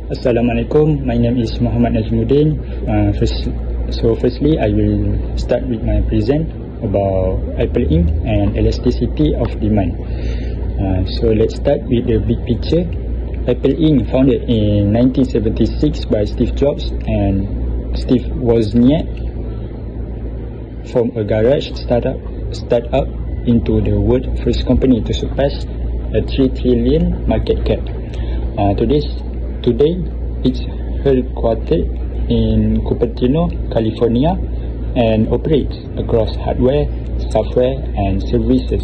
Assalamualaikum, my name is Muhammad Najmuddin. Firstly, I will start with my present about Apple Inc. and elasticity of demand. So let's start with the big picture. Apple Inc. founded in 1976 by Steve Jobs and Steve Wozniak from a garage startup into the world's first company to surpass a 3 trillion market cap. Today, it's headquartered in Cupertino, California, and operates across hardware, software, and services,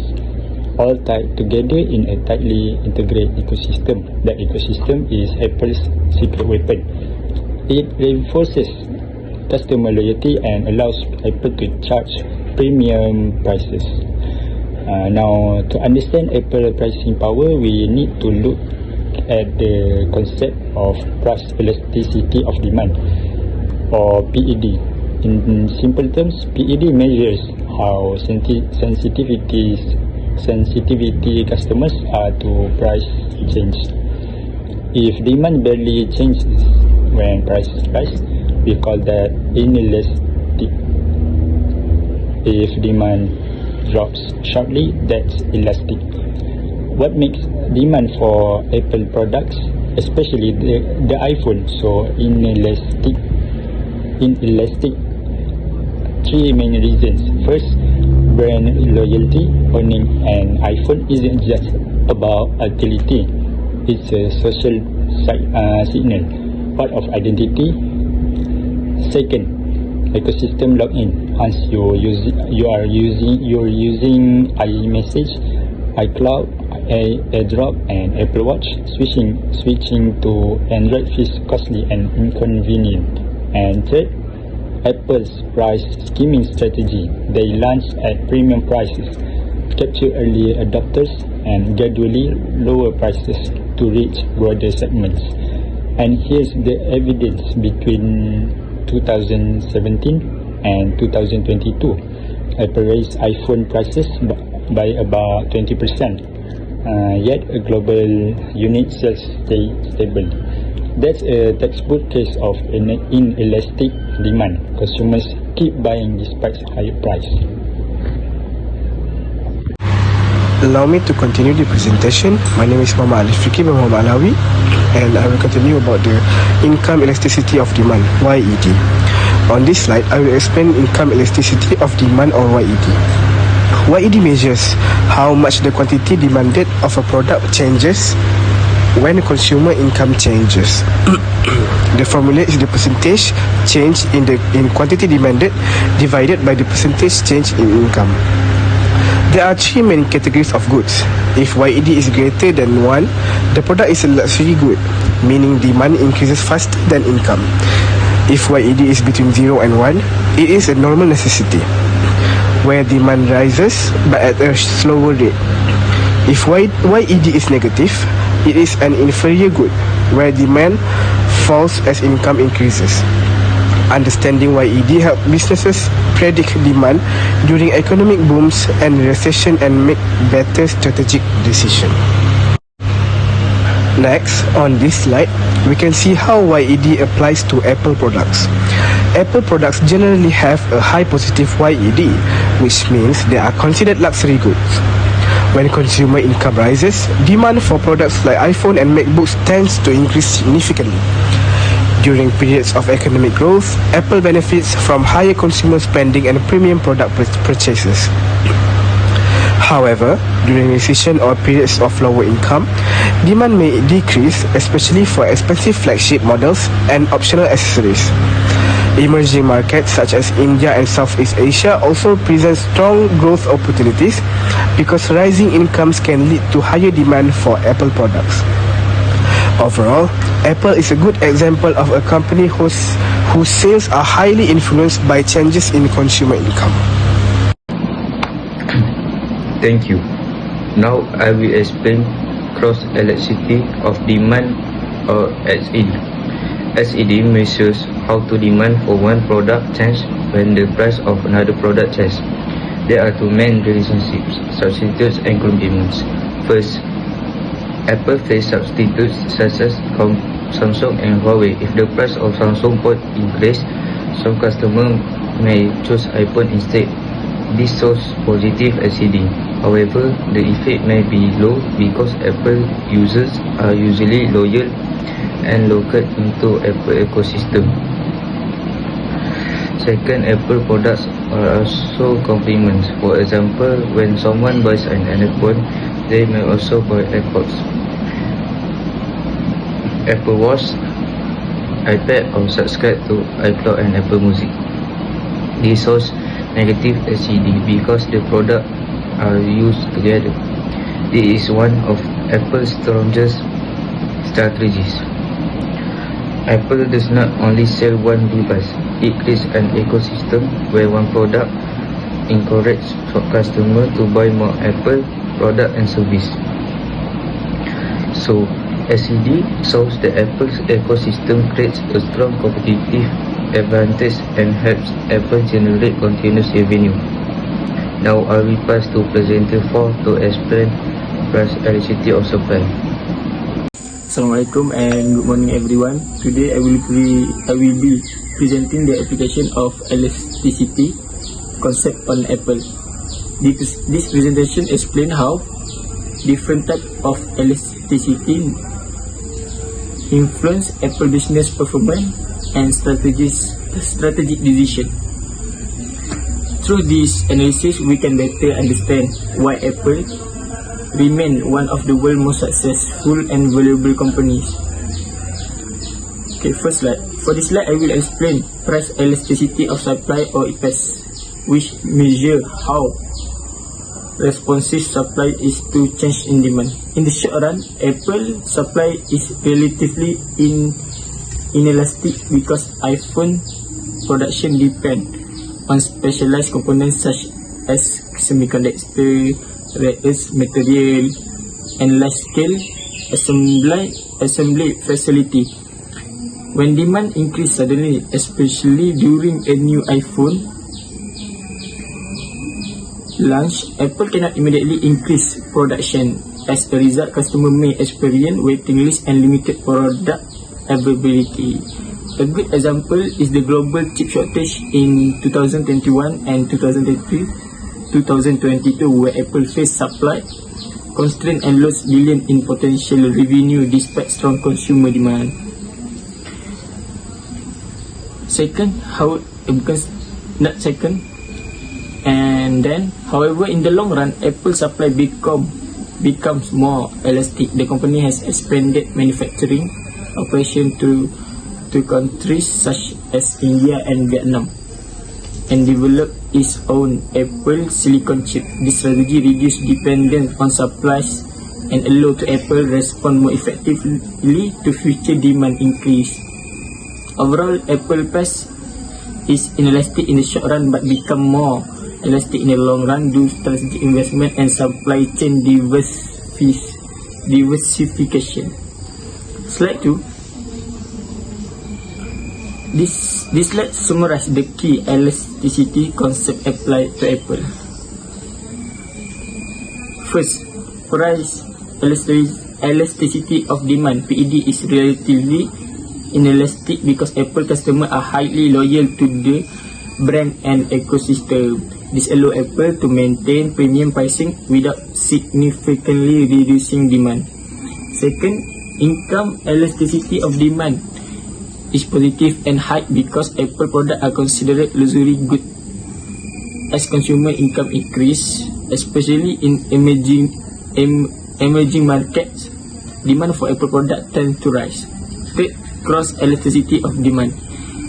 all tied together in a tightly integrated ecosystem. That ecosystem is Apple's secret weapon. It reinforces customer loyalty and allows Apple to charge premium prices. Now, to understand Apple pricing power, we need to look at the concept of price elasticity of demand, or PED. In simple terms, PED measures how sensitivity customers are to price change. If demand barely changes when prices rise, we call that inelastic. If demand drops sharply, that's elastic. What makes demand for Apple products, especially the iPhone, so inelastic? Three main reasons. First, brand loyalty. Owning an iPhone isn't just about utility, it's a social signal, part of identity. Second, ecosystem lock-in. Once you're using iMessage, iCloud, AirDrop, and Apple Watch, switching to Android feels costly and inconvenient. And third, Apple's price skimming strategy. They launch at premium prices, capture early adopters, and gradually lower prices to reach broader segments. And here's the evidence: between 2017 and 2022, Apple raised iPhone prices by about 20%. Yet a global unit sales stay stable. That's a textbook case of inelastic demand. Consumers keep buying despite higher price. Allow me to continue the presentation. My name is Muhammad Alifriki bin Muhammad Alawi, and I will continue about the income elasticity of demand, YED. On this slide, I will explain income elasticity of demand, or YED. YED measures how much the quantity demanded of a product changes when consumer income changes. The formula is the percentage change in quantity demanded divided by the percentage change in income. There are three main categories of goods. If YED is greater than 1, the product is a luxury good, meaning demand increases faster than income. If YED is between 0 and 1, it is a normal necessity, where demand rises but at a slower rate. If YED is negative, it is an inferior good, where demand falls as income increases. Understanding YED helps businesses predict demand during economic booms and recession and make better strategic decisions. Next, on this slide, we can see how YED applies to Apple products. Apple products generally have a high positive YED, which means they are considered luxury goods. When consumer income rises, demand for products like iPhone and MacBooks tends to increase significantly. During periods of economic growth, Apple benefits from higher consumer spending and premium product purchases. However, during recession or periods of lower income, demand may decrease, especially for expensive flagship models and optional accessories. Emerging markets such as India and Southeast Asia also present strong growth opportunities because rising incomes can lead to higher demand for Apple products. Overall, Apple is a good example of a company whose sales are highly influenced by changes in consumer income. Thank you. Now I will explain cross-elasticity of demand, or SED. SED measures how to demand for one product change when the price of another product changes. There are two main relationships: substitutes and complements. First, Apple face substitutes such as Samsung and Huawei. If the price of Samsung phone increase, some customer may choose iPhone instead. This shows positive LCD. However, the effect may be low because Apple users are usually loyal and locked into Apple ecosystem. Second, Apple products are also complements. For example, when someone buys an iPhone, they may also buy AirPods, Apple Watch, iPad, or subscribe to iCloud and Apple Music. This shows negative LCD because the products are used together. This is one of Apple's strongest strategies. Apple does not only sell one device, it creates an ecosystem where one product encourages customers to buy more Apple product and service. So, LCD shows that Apple's ecosystem creates a strong competitive advantage and helps Apple generate continuous revenue. Now I will pass to presenter 4 to explain price elasticity of supply. Assalamualaikum and good morning everyone. Today I will be presenting the application of elasticity concept on Apple. This presentation explains how different type of elasticity influence Apple business performance and strategic decision. Through this analysis, we can better understand why Apple remain one of the world's most successful and valuable companies. Okay, first slide. For this slide, I will explain price elasticity of supply or EPS, which measure how responsive supply is to change in demand. In the short run, Apple supply is relatively inelastic because iPhone production depend on specialized components such as semiconductor, rare earth material, and large-scale assembly facility. When demand increases suddenly, especially during a new iPhone launch, Apple cannot immediately increase production. As a result, customers may experience waiting lists and limited product availability. A good example is the global chip shortage in 2021 and 2022, where Apple faced supply constraint and lost billions in potential revenue despite strong consumer demand. However, in the long run, Apple supply becomes more elastic. The company has expanded manufacturing operation to countries such as India and Vietnam and developed its own Apple silicon chip. This strategy reduces dependence on supplies and allow to Apple respond more effectively to future demand increase. Overall, Apple price is inelastic in the short run but become more elastic in the long run due to strategic investment and supply chain diversification. Slide 2. This slide summarizes the key elasticity concept applied to Apple. First, price elasticity of demand (PED) is relatively inelastic because Apple customers are highly loyal to the brand and ecosystem. This allows Apple to maintain premium pricing without significantly reducing demand. Second, income elasticity of demand is positive and high because Apple products are considered luxury goods. As consumer income increase, especially in emerging markets, demand for Apple products tends to rise. Third, cross elasticity of demand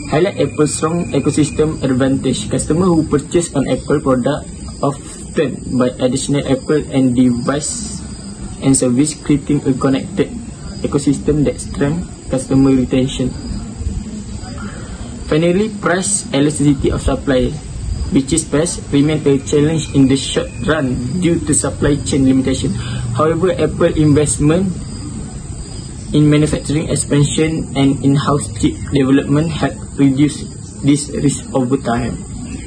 highlight Apple's strong ecosystem advantage. Customers who purchase an Apple product often buy additional Apple and device and service, creating a connected ecosystem that strengthens customer retention. Finally, price elasticity of supply, which is best, remains a challenge in the short run due to supply chain limitation. However, Apple investment in manufacturing expansion and in-house chip development have reduced this risk over time.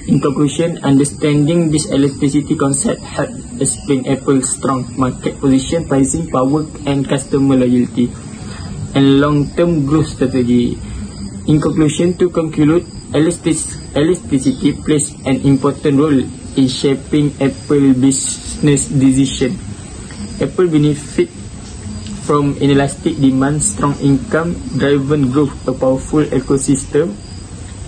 In conclusion, understanding this elasticity concept helps explain Apple's strong market position, pricing power, and customer loyalty. and long-term growth strategy. In conclusion, to conclude, elasticity plays an important role in shaping Apple business decision. Apple benefit from inelastic demand, strong income-driven growth, a powerful ecosystem,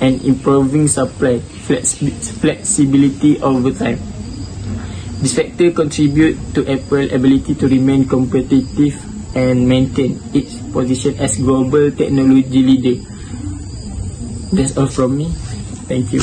and improving supply flexibility over time. This factor contribute to Apple's ability to remain competitive and maintain its position as global technology leader. That's all from me. Thank you.